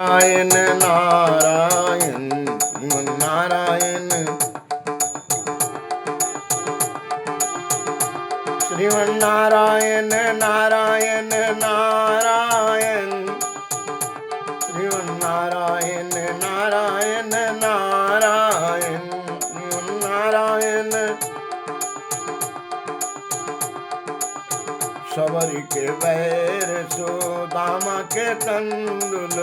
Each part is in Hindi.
नारायण नारायण नारायण श्रीमन्नारायण नारायण नारायण श्रीमन्नारायण नारायण नारायण नारायण सबरी के बैर सुदामा के कंदुल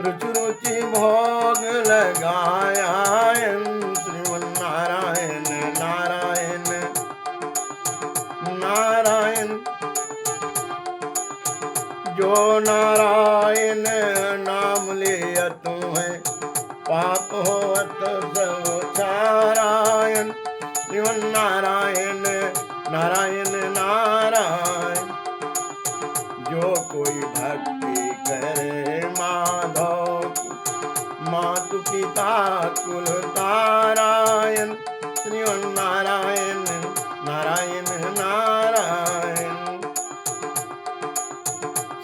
रुचि रुचि भोग लगाया श्रीमन्नारायण नारायण नारायण जो नारायण नाम लिया तुम्हें पाप होत सब नारायण श्रीमन्नारायण नारायण नारायण जो कोई भक्ति करे माधव मातु पिता कुल तारायण श्रीमन्नारायण नारायण नारायण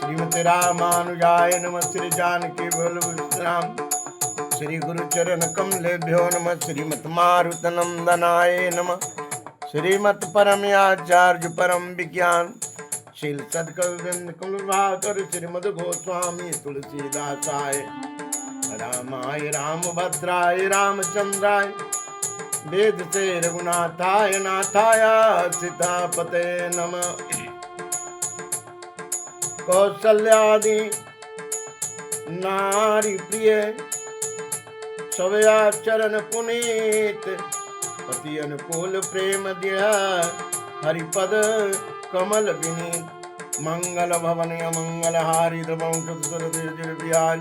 श्रीमती रामानुजाय नमः श्री जानकी बलभद्राम श्री गुरुचरण कमलेभ्यो नमः श्रीमत मारुत नंदनाय नमः श्रीमत परमयाचार्य परम विज्ञान शील सदकविंद कुलभाकर श्रीमद गोस्वामी तुलसीदासाय रामाय रामभद्राय रामचंद्राय वेद से रघुनाथाय नाथाय सीतापते नमः कौसल्यादि नारी प्रिय सवया चरण पुनीत पति अनुकूल प्रेम दिया हरिपद कमल विनीत मंगल भवन मंगल हारी बिहार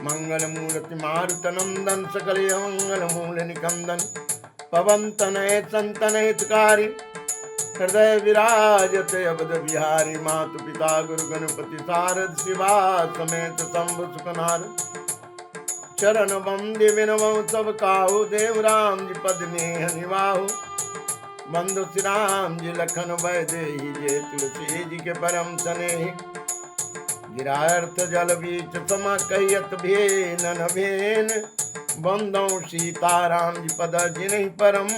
मंगल मूर्ति मारुत नंदन सकल मंगल मूल निकंदन पवन तनय संतन हितकारी हृदय विराजत अबद बिहारी मातु पिता गुरु गणपति सारद शिवा समेत शंभु सुखनार चरण बंदे विनमो सब काहू देव राम जी पद नेह निवाहु बंधु श्री राम जी लखन वैदेही जे तुलसी जी के परम स्नेह गिरार्थ जल बीच समा कहियत भेन भेन बंदौ सीताराम जी पद जिन्हि परम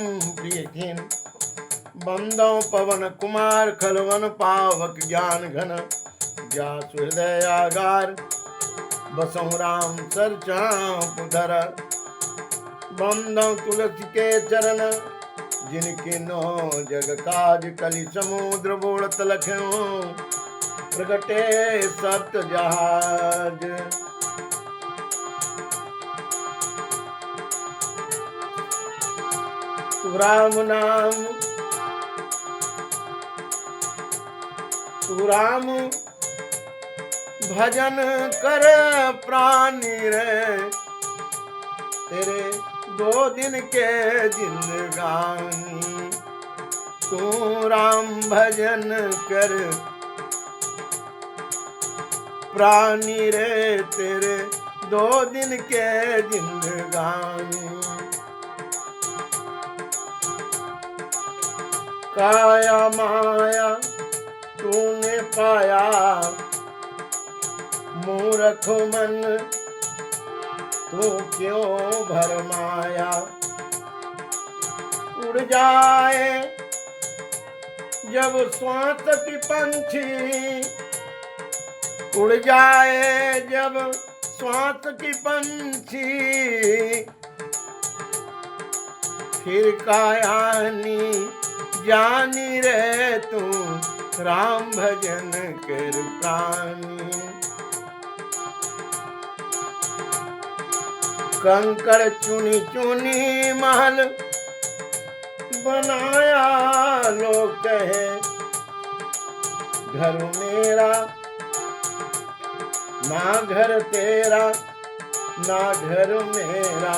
प्रिय खीन बंदौ पवन कुमार खलवन पावक ज्ञान घन जासु हृदय आगार बसौ राम सरचापुधर बंदौ तुलसी के चरण जिनके नो जग काज कलि समुद्र बोड़त लख्यो प्रगटे सप्त जहाज तू राम नाम तू राम भजन कर प्राणी रे तेरे 2 दिन के जिंदगानी तू राम भजन कर प्राणी रे तेरे 2 दिन के जिंदगानी काया माया तूने पाया मूर्ख मन तू क्यों भरमाया उड़ जाए जब श्वास की पंछी उड़ जाए जब श्वास की पंछी फिर कायानी जानी रे तू राम भजन कर प्राणी कंकड़ चुनी चुनी महल बनाया लोग कहे घर मेरा ना घर तेरा ना घर मेरा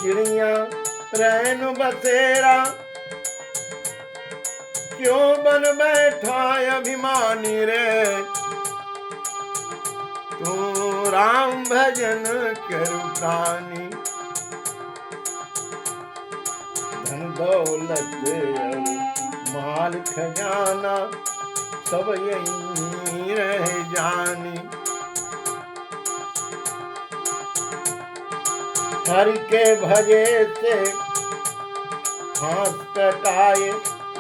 चिड़िया रैन बसेरा क्यों बन बैठा अभिमानी रे तू राम भजन कर प्राणी धन दौलत माल खजाना सब यहीं रह जानी हरि के भजे से हाथ कटाए,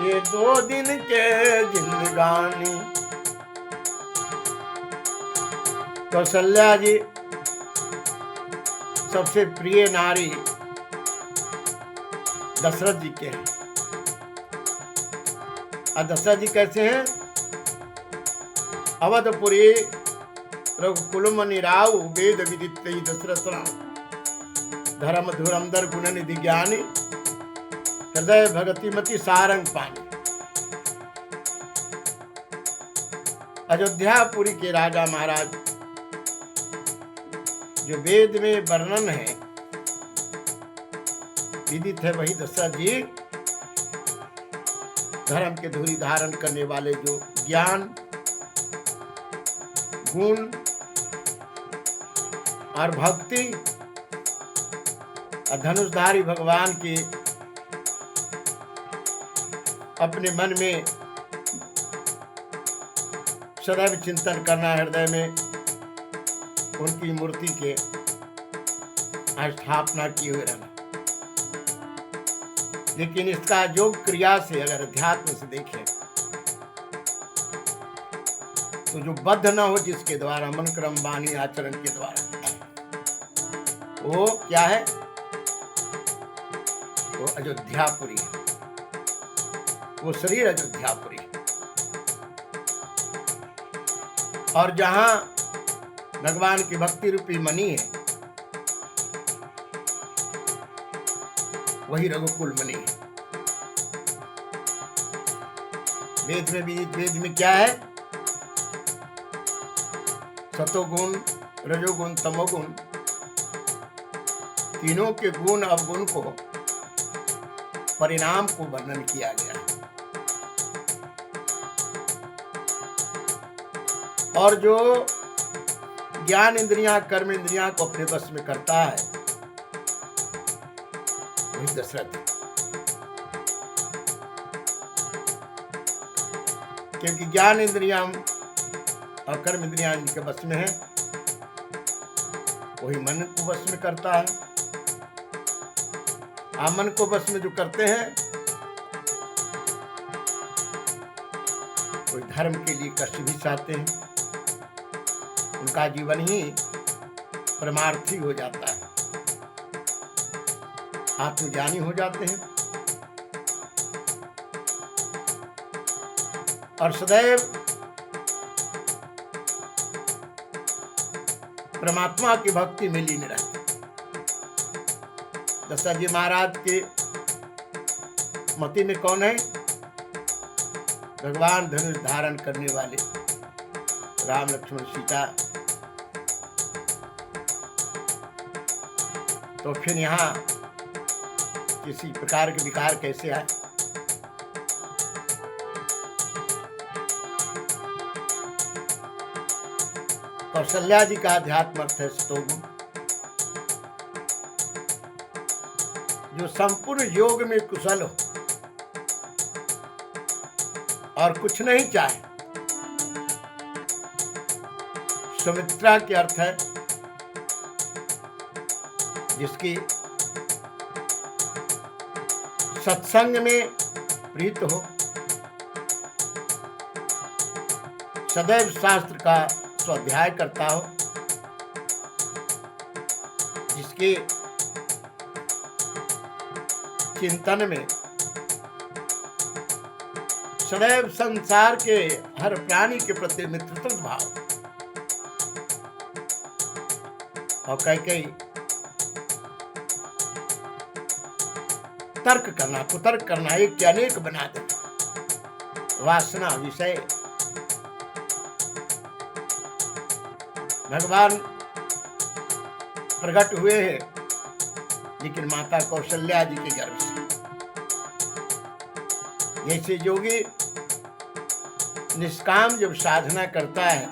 ये 2 दिन के जिंदगानी। कौशल्या जी सबसे प्रिय नारी दशरथ जी के हैं। और दशरथ जी कैसे हैं? अवधपुरी रघुकुल मनि राव, वेद विदित दशरथ राम, धर्म धुरंधर गुण निधि ज्ञानी, हृदय भगति मति सारंग पानी। अयोध्यापुरी के राजा महाराज जो वेद में वर्णन है विदित है, वही दशरथ जी धर्म के धुरी धारण करने वाले, जो ज्ञान गुण और भक्ति और धनुषधारी भगवान के अपने मन में सदैव चिंतन करना, हृदय में उनकी मूर्ति के स्थापना किए हुए रहना। लेकिन इसका योग क्रिया से अगर अध्यात्म से देखें तो जो बद्ध न हो, जिसके द्वारा मन क्रम वाणी आचरण के द्वारा, वो क्या है? वो अयोध्यापुरी है, वो शरीर अयोध्यापुरी है। और जहां भगवान की भक्ति रूपी मणि है, वही रघुकुल मणि है। वेद में क्या है? सतोगुण, रजोगुण, तमोगुण, तीनों के गुण अवगुण को, परिणाम को वर्णन किया गया। और जो ज्ञान इंद्रियां, कर्म इंद्रियां को अपने वश में करता है, वही दशरथ है। क्योंकि ज्ञान इंद्रियां और कर्म इंद्रियां जिनके वश में है, वही मन को वश में करता है। मन को वश में जो करते हैं, कोई धर्म के लिए कष्ट भी चाहते हैं, उनका जीवन ही परमार्थी हो जाता है, आत्मज्ञानी हो जाते हैं और सदैव परमात्मा की भक्ति में लीन रहते। दशरथ जी महाराज के मति में कौन है? भगवान धनुष धारण करने वाले राम लक्ष्मण सीता। तो फिर यहाँ किसी प्रकार के विकार कैसे आए? कौशल्या जी का अध्यात्म अर्थ है सतोगुण, जो संपूर्ण योग में कुशल हो और कुछ नहीं चाहे। सुमित्रा के अर्थ है जिसकी सत्संग में प्रीत हो, सदैव शास्त्र का स्वाध्याय करता हो, जिसके चिंतन में सदैव संसार के हर प्राणी के प्रति मित्रत्व भाव। और कई तर्क करना, कुतर्क करना, एक के अनेक बना देना, वासना विषय। भगवान प्रकट हुए हैं लेकिन माता कौशल्या जी के गर्भ से। जैसे योगी निष्काम जब साधना करता है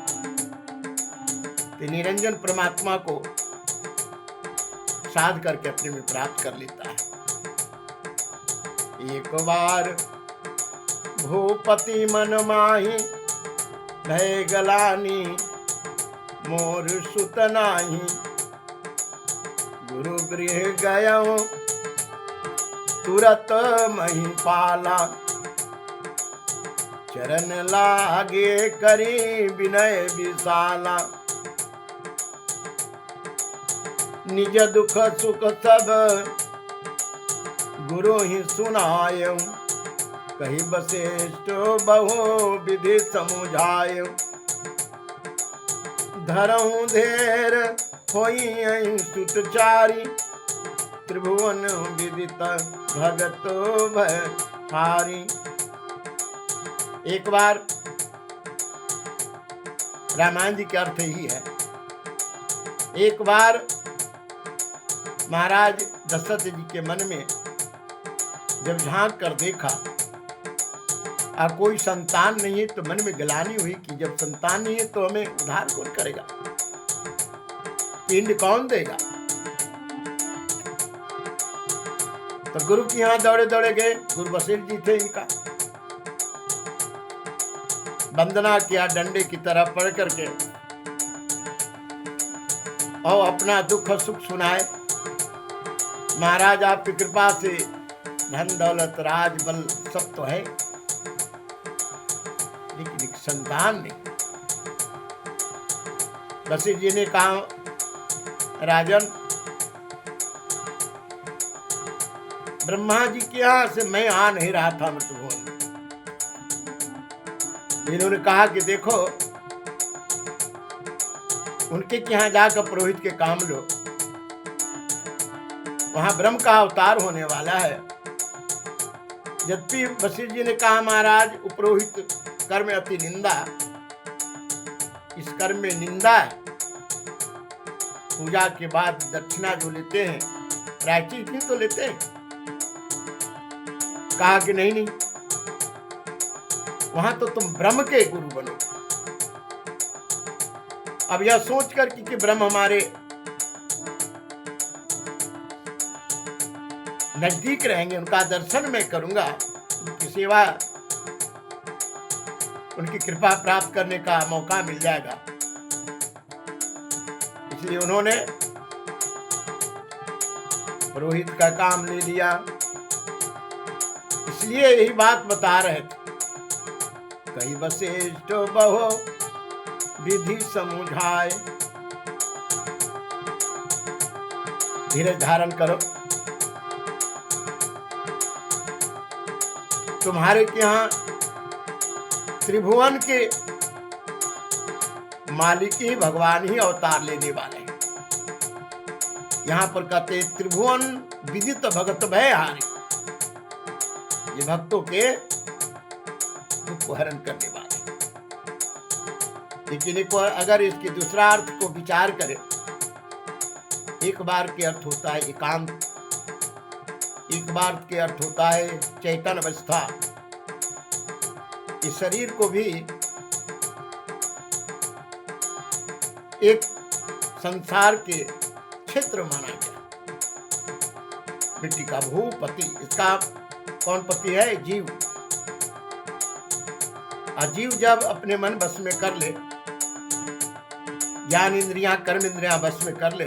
तो निरंजन परमात्मा को साध करके अपने में प्राप्त कर लेता है। एक बार भूपति मन माही भय गलानी मोर सुत नाही, गुरु गृह गयो तुरत महिपाला, चरण लागे करी विनय विशाला। निज दुख सुख सब गुरु ही सुनायो, कही वशिष्ठ बहु विधि समुझायो। धरहु धेर होई सुतचारी, त्रिभुवन विदित भगत भयहारी। एक बार रामायण जी का अर्थ ही है, एक बार महाराज दशरथ जी के मन में जब झांक कर देखा और कोई संतान नहीं है, तो मन में ग्लानि हुई कि जब संतान नहीं है तो हमें उद्धार कौन करेगा, पिंड कौन देगा। तो गुरु के यहाँ दौड़े दौड़े गए। गुरु वशिष्ठ जी थे, इनका वंदना किया, डंडे की तरह पढ़ करके और अपना दुख सुख सुनाए। महाराज आपकी कृपा से धन दौलत राज बल सब तो है, लेकिन एक संतान नहीं। वशिष्ठ जी ने कहा, राजन, ब्रह्मा जी के यहाँ से मैं आ नहीं रहा था मृतभुवन में। इन्होंने कहा कि देखो, उनके यहाँ जाकर पुरोहित के काम लो, वहां ब्रह्म का अवतार होने वाला है। यद्यपि वशिष्ठ जी ने कहा, महाराज पुरोहित कर्म अति निंदा, इस कर्म में निंदा है। पूजा के बाद दक्षिणा जो लेते हैं, प्रायश्चित भी तो लेते हैं। कहा कि नहीं नहीं, वहां तो तुम ब्रह्म के गुरु बनो। अब यह सोचकर कि ब्रह्म हमारे नजदीक रहेंगे, उनका दर्शन मैं करूंगा, उनकी सेवा, उनकी कृपा प्राप्त करने का मौका मिल जाएगा। इसलिए उन्होंने पुरोहित का काम ले लिया। इसलिए यही बात बता रहे थे, कही वशिष्ठ बहु विधि समुझाए। धीरज धारण करो, तुम्हारे के यहाँ त्रिभुवन के मालिक ही भगवान ही अवतार लेने वाले हैं। यहाँ पर कहते त्रिभुवन विदित भगत भयहारी, ये भक्तों के दुख को हरण करने वाले। लेकिन एक अगर इसके दूसरा अर्थ को विचार करें, एक बार के अर्थ होता है एकांत, एक बार के अर्थ होता है चैतन्य अवस्था। इस शरीर को भी एक संसार के क्षेत्र माना गया। मिट्टी का भूपति, इसका कौन पति है? जीव। जीव जब अपने मन बस में कर ले, ज्ञान इंद्रियां कर्म इंद्रियां बस में कर ले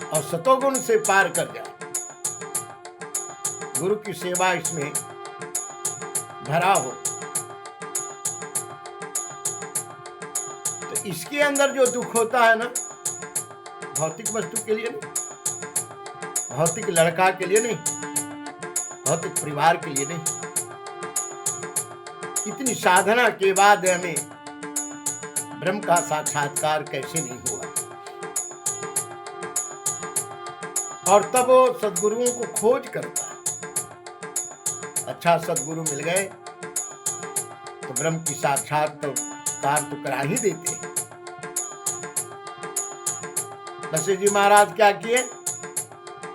और सतोगुण से पार कर जाए, गुरु की सेवा इसमें धरा हो, तो इसके अंदर जो दुख होता है ना, भौतिक वस्तु के लिए नहीं, भौतिक लड़का के लिए नहीं, भौतिक परिवार के लिए नहीं, इतनी साधना के बाद हमें ब्रह्म का साक्षात्कार कैसे नहीं हुआ। और तब वो सद्गुरुओं को खोज करता है। अच्छा सद्गुरु मिल गए तो ब्रह्म की साक्षात्कार तो करा ही देते हैं। वशिष्ठ जी महाराज क्या किए?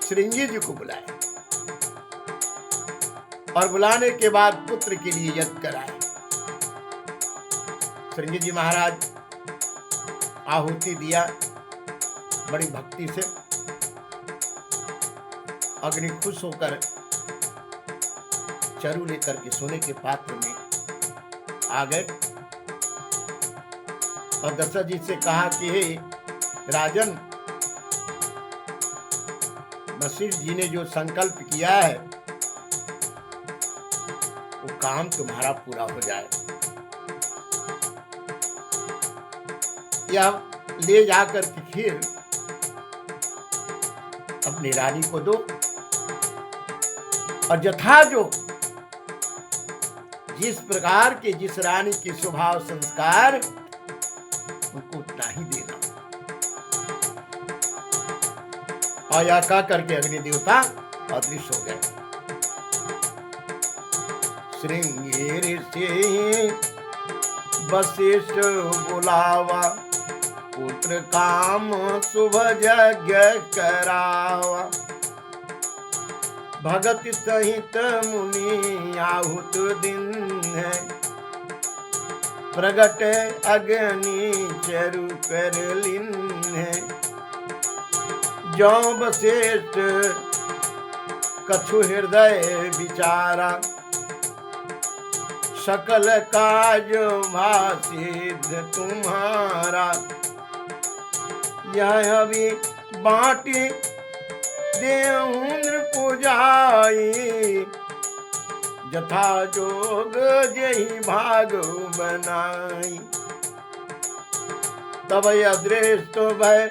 श्रृंगी जी को बुलाए और बुलाने के बाद पुत्र के लिए यज्ञ कराए। श्रृंगी जी महाराज आहुति दिया बड़ी भक्ति से। अग्नि खुश होकर चरु लेकर के सोने के पात्र में आ गए और दशरथ जी से कहा कि हे राजन, वशिष्ठ जी ने जो संकल्प किया है वो काम तुम्हारा पूरा हो जाए। यह ले जाकर के फिर अपनी रानी को दो, और यथा जो जिस प्रकार के जिस रानी के स्वभाव संस्कार उनको उतना ही देना। और यह कह करके अग्नि देवता अदृश्य हो गए। श्रृंगेर से वशिष्ठ बुलावा, पुत्र काम शुभ यज्ञ करावा। भगत सहित मुनि आहुत दिन है, प्रगट अग्नि चरु कर लिन है। जो वशिष्ठ कछु हृदय विचारा, सकल काज भासिद्ध तुम्हारा। यह अभी बाटी देहुन्द्र पुजाई, जथा जोग जही भाग बनाई। तब अदृष्ट भय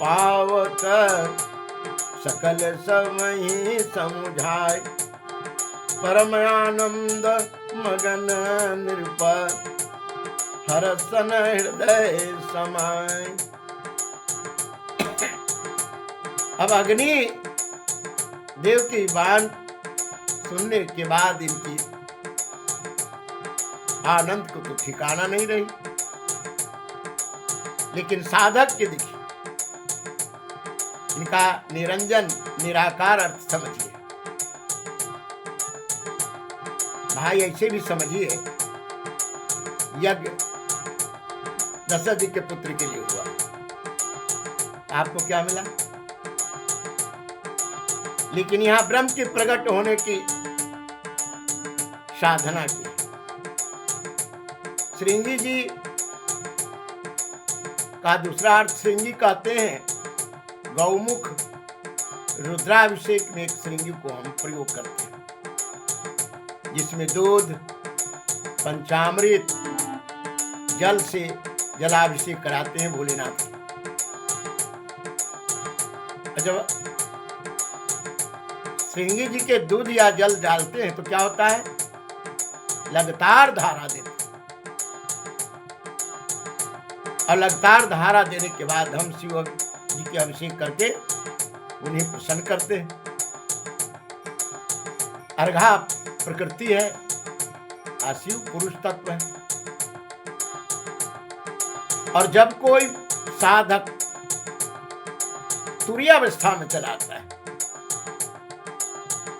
पावत, सकल समहि समुझाय। परम आनंद मगन नृप, हरसन हृदय समाय। अब अग्नि देव की बात सुनने के बाद इनकी आनंद को तो ठिकाना नहीं रही। लेकिन साधक के देखिए, इनका निरंजन निराकार अर्थ समझिए। भाई ऐसे भी समझिए, यज्ञ दशरथ जी के पुत्र के लिए हुआ, आपको क्या मिला? लेकिन यहां ब्रह्म के प्रकट होने की साधना की। श्रृंगी जी का दूसरा अर्थ श्रृंगी कहते हैं, गौमुख रुद्राभिषेक में एक श्रृंगी को हम प्रयोग करते हैं, जिसमें दूध पंचामृत जल से जलाभिषेक कराते हैं भोलेनाथ। जब श्रृंगी जी के दूध या जल डालते हैं तो क्या होता है? लगातार धारा देते हैं, और लगातार धारा देने के बाद हम शिव जी के अभिषेक करके उन्हें प्रसन्न करते हैं। अर्घा प्रकृति है, शिव पुरुष तत्व है। और जब कोई साधक तुरीयावस्था में चला आता है,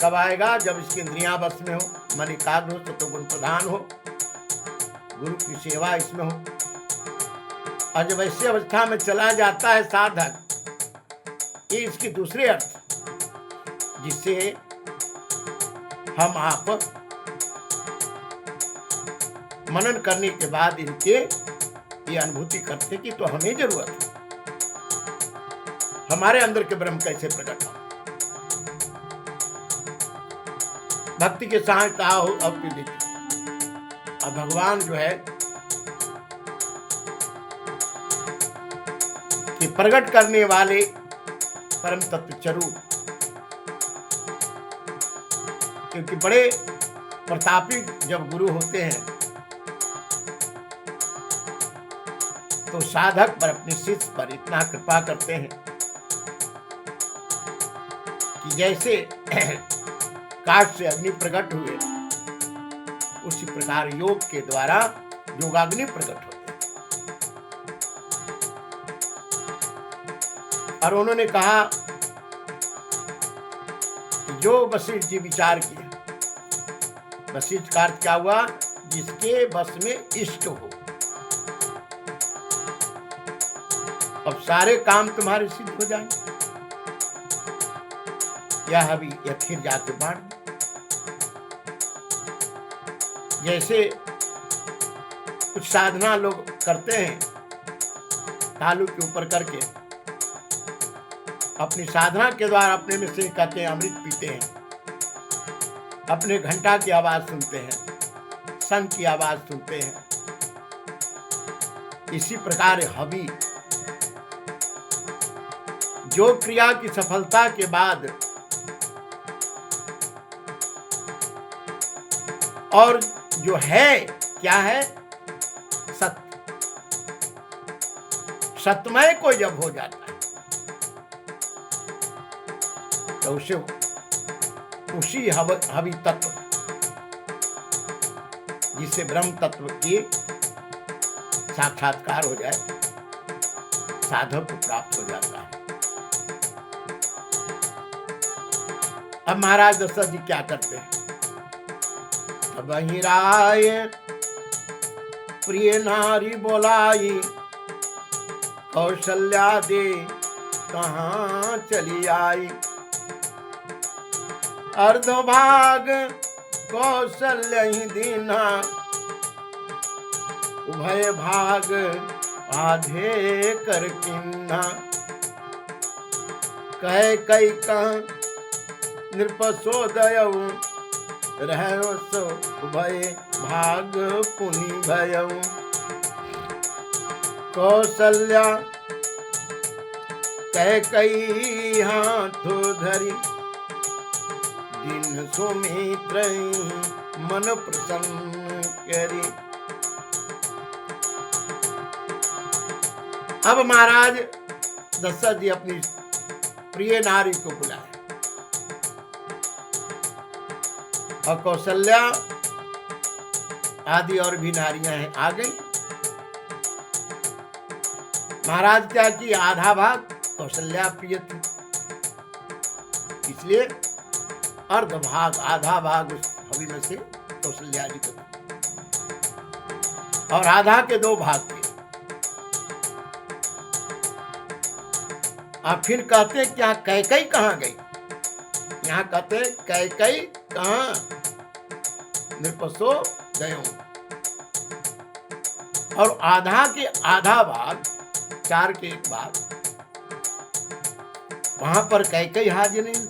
कब आएगा? जब इसकी इंद्रियां बस में हो, मन एकाग्र हो, सत्वगुण प्रधान हो, गुरु की सेवा इसमें हो। और जब ऐसी अवस्था में चला जाता है साधक, ये इसके दूसरे अर्थ, जिससे हम आप मनन करने के बाद इनके ये अनुभूति करते कि तो हमें जरूरत है, हमारे अंदर के ब्रह्म कैसे प्रकट हो। भक्ति के सहायता हो अब अब भगवान जो है कि प्रकट करने वाले परम तत्व चरु, क्योंकि बड़े प्रतापी जब गुरु होते हैं तो साधक पर, अपने शिष्य पर इतना कृपा करते हैं कि जैसे काठ से अग्नि प्रकट हुए, उसी प्रकार योग के द्वारा योगाग्नि प्रकट होते हैं। और उन्होंने कहा कि जो वशिष्ठ जी विचार किया, वशिष्ठ का अर्थ क्या हुआ? जिसके बस में इष्ट हो। अब सारे काम तुम्हारे सिद्ध हो जाएंगे। यह अभी यह फिर जाके बांट दो। जैसे कुछ साधना लोग करते हैं तालू के ऊपर करके अपनी साधना के द्वारा अपने में से कहते हैं अमृत पीते हैं, अपने घंटा की आवाज सुनते हैं, शंख की आवाज सुनते हैं। इसी प्रकार हवि जो क्रिया की सफलता के बाद और जो है क्या है सत्य, सत्यमय को जब हो जाता है तो उसे उसी हवि तत्व जिससे ब्रह्म तत्व की साक्षात्कार हो जाए साधक को प्राप्त हो जाता है। अब महाराज दशरथ जी क्या करते हैं? तब वहीं राय प्रिय नारी बोलाई, कौशल्या दे कहाँ चली आई। अर्धभाग कौशल्य ही दीना, उभय भाग आधे कर किन्ना। कह कई कह नृपसोदयऊ, रहो सो उभय भाग पुनि भयऊ। कौशल्या कह कई हाथों धरी, दिन सुमित्र मन प्रसन्न करी। अब महाराज दशरथ जी अपनी प्रिय नारी को बुलाए और कौशल्या आदि और भी नारियां हैं आ गई। महाराज क्या कि आधा भाग कौशल्या प्रिय थी, इसलिए अर्ध भाग आधा भाग उस हवि में से कौशल्या जी को और आधा के दो भाग थे। और फिर कहते क्या कैकई कहाँ गई? यहाँ कहते कैकई कहाँ नृपसो गयो। और आधा के आधा भाग, चार के एक भाग, वहां पर कैकई हाजिर नहीं,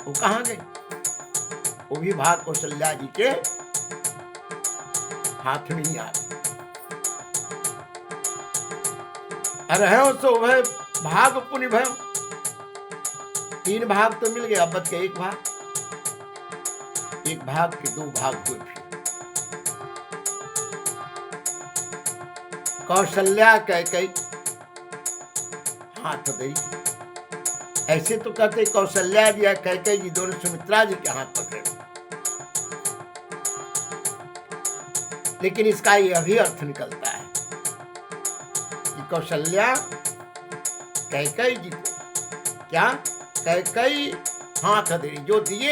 वो कहाँ गई? वो भी भाग कौशल्या जी के हाथ में ही आ गई। अरे तो वह भाग पुनि भय, तीन भाग तो मिल गए, अब बच गए एक भाग। एक भाग के दो भाग हुए। फिर कौशल्या कैकई हाथ दई। ऐसे तो कहते कौशल्या जी या कैकई जी दोनों सुमित्रा जी के हाथ पकड़े, लेकिन इसका यह भी अर्थ निकलता है कि कौशल्या कैकई जी को क्या कैकई हाथ दे जो दिए